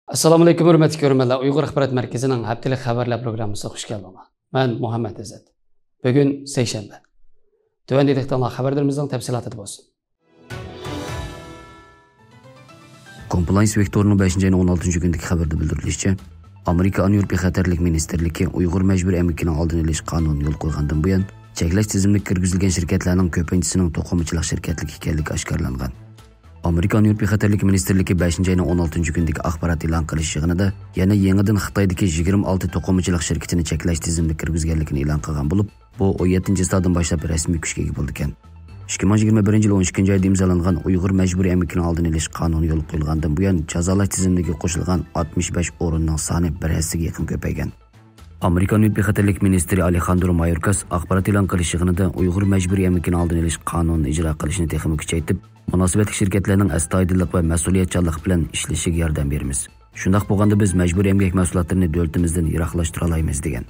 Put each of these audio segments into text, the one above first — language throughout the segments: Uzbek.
Assalomu alaykum hurmatli ko'ruvchilar. Uyg'ur axborot markazining haftalik xabarlar programmasiga xush keldinglar. Men Muhammad Izzat. Bugun seshanba. Tövəndə edəkdənlər xəbərlərimizin təfsilatı olsun. Compliance vektorunun 5. ayının 16. gündəki xəbərdə bildirilishicha, Amerika Avropa Xəterlik Ministerligi Uyg'ur majburiy əməkinin aldını olish qonunini yo'l qo'ygandan buyon cheklash tizimiga kirgizilgan shirkatlarning ko'pinchisining to'qimachilik shirkatligi ekanligi oshkorlangan. Amerika Avropa Xəterlik Ministerligi 5. ayının 16. gündəki axborot e'lon qilish yig'inida yana yangidan Xitoydagi 26 to'qimachilik shirkatini cheklash tizimiga kirgizganligini e'lon qilgan bo'lib, bu 17-yildan boshlab rasmiy kuchga ega bo'ldi ekan. 2021 yil 12 oyda imzolangan Uyg'ur majburiy əməkinin aldını olish qonuni yo'l qo'yilgandan buyon jazolash tizimiga qo'shilgan 65 o'rinning soni bir hissəga yaqin ko'paygan. Amerika Avropa Xəterlik Ministri Alejandro Mayorkas axborot e'lon qilish yig'inida Uyg'ur majburiy əməkinin aldını olish qonunini ijro qilishni texnik kuchaytirib, munosabatli shirkatlarning astoydillik va mas'uliyatchanlik bilan ishlashiga yordam beramiz. Shundaq bo'lganda biz majburiy emgak mahsulotlarini davlatimizdan yiroqlashtira olamiz degan.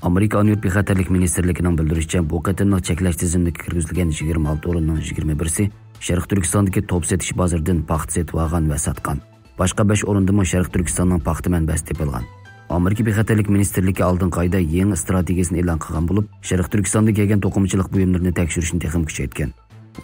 Amerika Avropa Xəterlik Ministerligining bildirishicha, bu qatimliq cheklash tizimiga kirgizilgan 26 o'rinning 21si Sharq Turkistondagi top setish bozoridan paxta setib olgan va sotgan. Boshqa 5 o'rindami Sharq Turkistonning paxta manbasi topilgan. Amerika Xəterlik Ministerligi oldingi oyda yangi strategiyasini e'lon qilgan bo'lib, Sharq Turkistonda kelgan to'qimachilik buyumlarini tekshirishni texnik kuchaytirgan.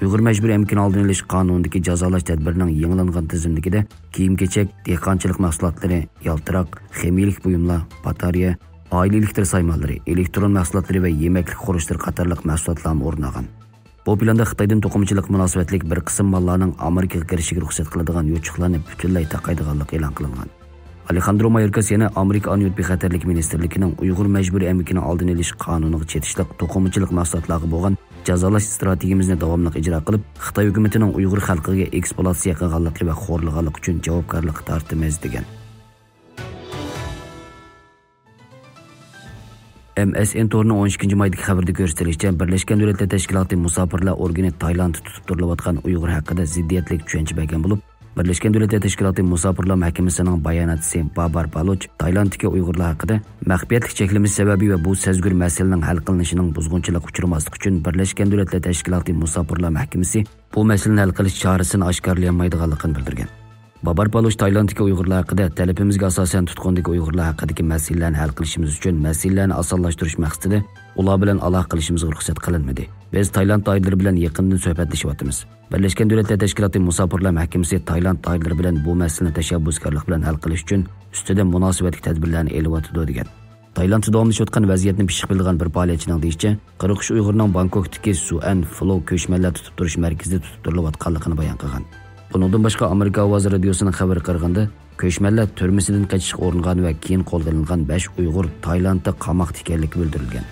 Uyg'ur majburiy əməkini aldını olish qonunidagi jazolash tadbirining yangilangan tizimligida kiyim-kechak, dehqonchilik mahsulotlari, yaltiroq, ximiyalik buyumlar, batareya, oila elektr saymonlari, elektron mahsulotlari va yemeklik qurishlar qatorliq mahsulotlarni o'rin olgan. Bu planda Xitoydan to'qimachilik munosabatlik bir qism mallarning Amerikaga kirishiga ruxsat qiladigan yo'chiqlarni butunlay taqaydiganligi e'lon qilingan. Alejandro Mayorkas yana Amerika Avropa Xəterlik Ministerligining Uyg'ur majburiy əməkini aldını olish qonuniga chetishliq to'qimachilik mahsulotlariga bo'lgan jazolash strategiyamizni davomli ijro qilib, Xitoy hukumatining Uyg'ur xalqiga eksploatatsiya qilganligi va xo'rlaganligi uchun javobgarlik tortamiz degan. MSN to'rining 12 maydagi xabarda ko'rsatilishicha, Birlashgan Davlatlar Tashkiloti musofirlar organi Tailandda tutib turilayotgan Uyg'ur haqida ziddiyatli tushuncha bergan bo'lib, Birlashgan Davlatlar Tashkiloti musofirlar mahkamasining bayonotchisi Babar Baloch Tailanddagi Uyg'urlar haqida maxfiyatlik cheklamish sababi va bu sezgur masalaning hal qilinishining buzg'unchilik uchramaslik uchun Birlashgan Davlatlar Tashkiloti musofirlar mahkamasi bu masalani hal qilish chorasini oshkorlayolmaydiganligini bildirgan. Babar Baloch Tailanddagi Uyg'urlar haqida talabimizga asosan tutqundagi Uyg'urlar haqidagi masalalarni hal qilishimiz uchun masalalarni osonlashtirish maqsadida ular bilan aloqa qilishimizga ruxsat qilinmadi. Biz Tailand doiralari bilan yaqindan suhbatlashyapmiz. Birlashgan Davlatlar Tashkiloti musofirlar mahkamasi Tailand doiralari bilan bu masalani tashabbuskorlik bilan hal qilish uchun ustida munosabatli tadbirlarni elayotdi degan. Tailandda davomlashayotgan vaziyatni pishiq bilgan bir faoliyatchining deyishicha, 43 Uyg'urning Bangkokdagi Suan Flow ko'chmanlar tutib turish markazida tutib turilayotganligini bayon qilgan. Bundan boshqa Amerika ovozi radiosining xabar qilganda, ko'chmanlar turmasidan qochishga uringan va keyin qo'lga olingan 5 Uyg'ur Tailandda qamoqda ekanligi bildirilgan.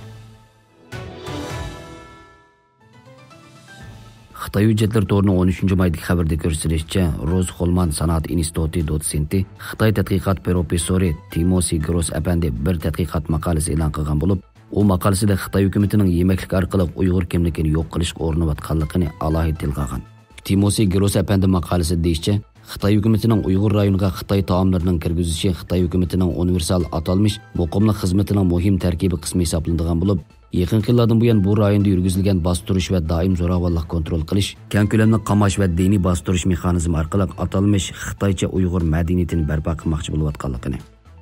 Xitoy hujjatlar to'rining 13 maydagi xabarda ko'rsatilishicha, Rose Holman sanoat instituti dotsenti Xitoy tadqiqot professori Timothy Gross apandi bir tadqiqot maqolasi e'lon qilgan bo'lib, u maqolasida Xitoy hukumatining yemeklik orqali Uyg'ur kimligini yo'q qilishga urinayotganligini alohida tilga olgan. Timothy Gross apandi maqolasida deyishicha, Xitoy hukumatining Uyg'ur rayoniga Xitoy taomlarining kirgizishi Xitoy hukumatining universal atalmish muqimlik xizmatining muhim tarkibiy qismi hisoblanadigan bo'lib, yaqin yillardan buyon bu rayonda yurgizilgan bostirish va doim zo'ravonlik kontrol qilish, keng ko'lamli qamash va diniy bostirish mexanizmi orqali atalmish Xitoycha Uyg'ur madaniyatini barpo qilmoqchi bo'layotganligini,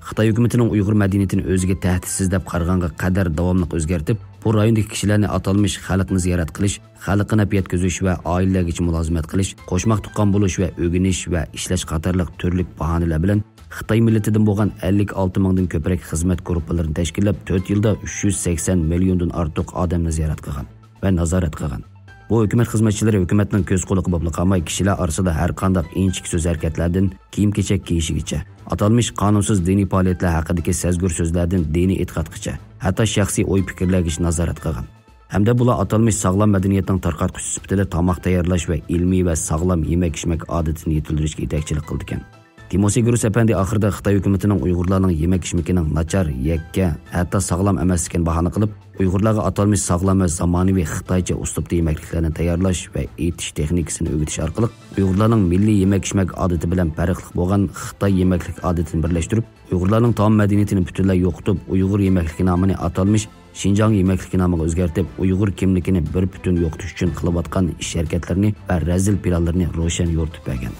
Xitoy hukumatining Uyg'ur madaniyatini o'ziga tahditsiz deb qaraganga qadar davomli o'zgartib, bu rayondagi kishilarni atalmish xalqni ziyorat qilish, xalqni yetkazish va oilalarga mulozimat qilish, qo'shmoq tuqqan bo'lish va o'g'inish va ishlash qatorliq turli bahonalar bilan Xitoy millatidan bo'lgan 56 mingdan ko'proq xizmat guruhlarini tashkillab 4 yilda 380 milliondan ortiq odamni ziyorat qilgan va nazorat qilgan. Bu hukumat xizmatchilari hukumatning ko'z qo'liga bo'lib qolmay, kishilar orasida har qanday inchik so'z harakatlardan kiyim-kechak kiyishigacha, atalmish qonunsiz diniy faoliyatlar haqidagi sezgur so'zlardan diniy e'tiqodgacha, hatto shaxsiy o'y-fikrlarga nazorat qilgan. Hamda bular atalmish sog'lom madaniyatning tarqatquchi sifatida tomoq tayyorlash va ilmiy va sog'lom yemak-ichmak odatini yetildirishga yetakchilik qildi ekan. Timothy Gross apandi oxirida Xitoy hukumatining Uyg'urlarning yemak-ichmakining nachar, yakka, hatto sog'lom emasligini bahona qilib, Uyg'urlarga atalmish sog'lom va zamonaviy Xitoycha uslubda yemekliklarni tayyorlash va etish texnikasini o'rgatish orqali Uyg'urlarning milliy yemak-ichmak odati bilan farqli bo'lgan Xitoy yemeklik odatini birlashtirib, Uyg'urlarning taom madaniyatini butunlay yo'qotib, Uyg'ur yemekligi nomini atalmish Xinjiang yemekligi nomiga o'zgartib, Uyg'ur kimligini bir butun yo'qotish uchun qilayotgan ish harakatlarini va razil planlarini ro'shan yo'ritib bergan.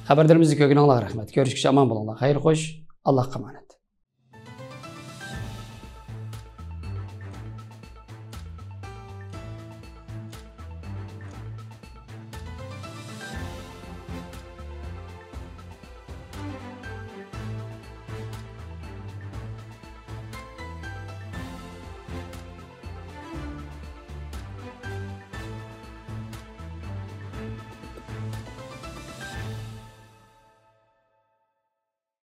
Xabarlarimizni ko'rganingizga rahmat. Ko'rishguncha omon bo'linglar. Xayr xo'sh. Allohga emanet.